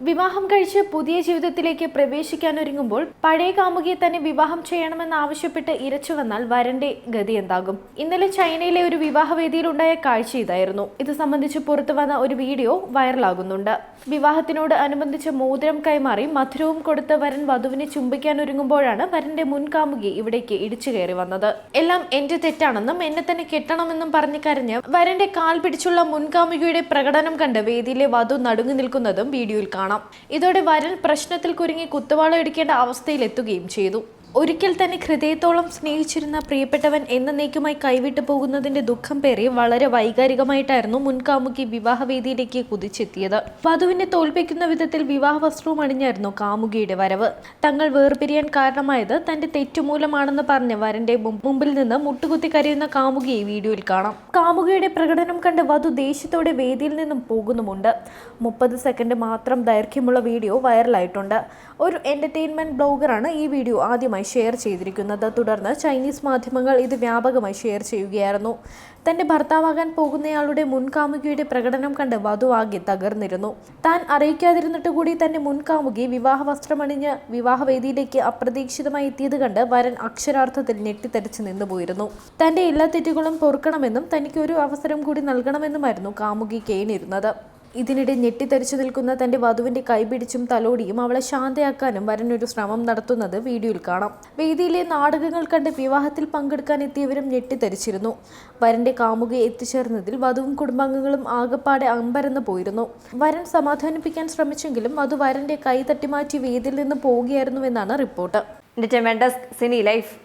വിവാഹം കഴിച്ച് പുതിയ ജീവിതത്തിലേക്ക് പ്രവേശിക്കാനൊരുങ്ങുമ്പോൾ പഴയ കാമുകിയെ തന്നെ വിവാഹം ചെയ്യണമെന്നാവശ്യപ്പെട്ട് ഇരച്ചു വന്നാൽ വരന്റെ ഗതി എന്താകും? ഇന്നലെ ചൈനയിലെ ഒരു വിവാഹവേദിയിലുണ്ടായ കാഴ്ച ഇതായിരുന്നു. ഇത് സംബന്ധിച്ച് പുറത്തു വന്ന ഒരു വീഡിയോ വൈറലാകുന്നുണ്ട്. വിവാഹത്തിനോട് അനുബന്ധിച്ച് മോതിരം കൈമാറി മധുരവും കൊടുത്ത് വരൻ വധുവിനെ ചുംബിക്കാനൊരുങ്ങുമ്പോഴാണ് വരന്റെ മുൻ കാമുകി ഇവിടേക്ക് ഇടിച്ചു കയറി വന്നത്. എല്ലാം എന്റെ തെറ്റാണെന്നും എന്നെ തന്നെ കെട്ടണമെന്നും പറഞ്ഞു കരഞ്ഞ് വരന്റെ കാൽ പിടിച്ചുള്ള മുൻകാമുകിയുടെ പ്രകടനം കണ്ട് വേദിയിലെ വധു നടുങ്ങി നിൽക്കുന്നതും വീഡിയോയിൽ കാണാം. ഇതോടെ വരൻ പ്രശ്നത്തിൽ കുരുങ്ങി കുത്തുവാള എടുക്കേണ്ട അവസ്ഥയിലെത്തുകയും ചെയ്തു. ഒരിക്കൽ തന്നെ ഹൃദയത്തോളം സ്നേഹിച്ചിരുന്ന പ്രിയപ്പെട്ടവൻ എന്നേക്കുമായി കൈവിട്ടു പോകുന്നതിന്റെ ദുഃഖം പേറി വളരെ വൈകാരികമായിട്ടായിരുന്നു മുൻകാമുകി വിവാഹവേദിയിലേക്ക് കുതിച്ചെത്തിയത്. വധുവിനെ തോൽപ്പിക്കുന്ന വിധത്തിൽ വിവാഹ വസ്ത്രവും അണിഞ്ഞായിരുന്നു കാമുകിയുടെ വരവ്. തങ്ങൾ വേർപിരിയാൻ കാരണമായത് തന്റെ തെറ്റുമൂലമാണെന്ന് പറഞ്ഞ് വരന്റെ മുമ്പിൽ നിന്ന് മുട്ടുകുത്തി കരയുന്ന കാമുകിയെ വീഡിയോയിൽ കാണാം. കാമുകിയുടെ പ്രകടനം കണ്ട് വധു ദേഷ്യത്തോടെ വേദിയിൽ നിന്നും പോകുന്നുമുണ്ട്. 30 സെക്കൻഡ് മാത്രം ദൈർഘ്യമുള്ള വീഡിയോ വൈറലായിട്ടുണ്ട്. ഒരു എന്റർടൈൻമെന്റ് ബ്ലോഗറാണ് ഈ വീഡിയോ ആദ്യമായി ഷെയർ ചെയ്തിരിക്കുന്നത്. തുടർന്ന് ചൈനീസ് മാധ്യമങ്ങൾ ഇത് വ്യാപകമായി ഷെയർ ചെയ്യുകയായിരുന്നു. തന്റെ ഭർത്താവാകാൻ പോകുന്നയാളുടെ മുൻകാമുകിയുടെ പ്രകടനം കണ്ട് വധു ആകെ തകർന്നിരുന്നു. താൻ അറിയിക്കാതിരുന്നിട്ട് കൂടി തന്റെ മുൻകാമുകി വിവാഹ വസ്ത്രമണിഞ്ഞ് വിവാഹവേദിയിലേക്ക് അപ്രതീക്ഷിതമായി എത്തിയത് കണ്ട് വരൻ അക്ഷരാർത്ഥത്തിൽ ഞെട്ടിത്തെറിച്ച് നിന്നുപോയിരുന്നു. തന്റെ എല്ലാ തെറ്റുകളും പൊറുക്കണമെന്നും തനിക്ക് ഒരു അവസരം കൂടി നൽകണമെന്നുമായിരുന്നു കാമുകി കേണിരുന്നത്. ഇതിനിടെ ഞെട്ടിത്തെറിച്ചു നിൽക്കുന്ന തന്റെ വധുവിന്റെ കൈപിടിച്ചും തലോടിയും അവളെ ശാന്തയാക്കാനും വരനൊരു ശ്രമം നടത്തുന്നത് വീഡിയോയിൽ കാണാം. വേദിയിലെ നാടകങ്ങൾ കണ്ട് വിവാഹത്തിൽ പങ്കെടുക്കാൻ എത്തിയവരും ഞെട്ടിത്തെറിച്ചിരുന്നു. വരന്റെ കാമുകി എത്തിച്ചേർന്നതിൽ വധുവും കുടുംബാംഗങ്ങളും ആകപ്പാടെ അമ്പരന്ന് പോയിരുന്നു. വരൻ സമാധാനിപ്പിക്കാൻ ശ്രമിച്ചെങ്കിലും വധു വരന്റെ കൈ തട്ടിമാറ്റി വേദിയിൽ നിന്ന് പോവുകയായിരുന്നുവെന്നാണ് റിപ്പോർട്ട്. സിനി ലൈഫ്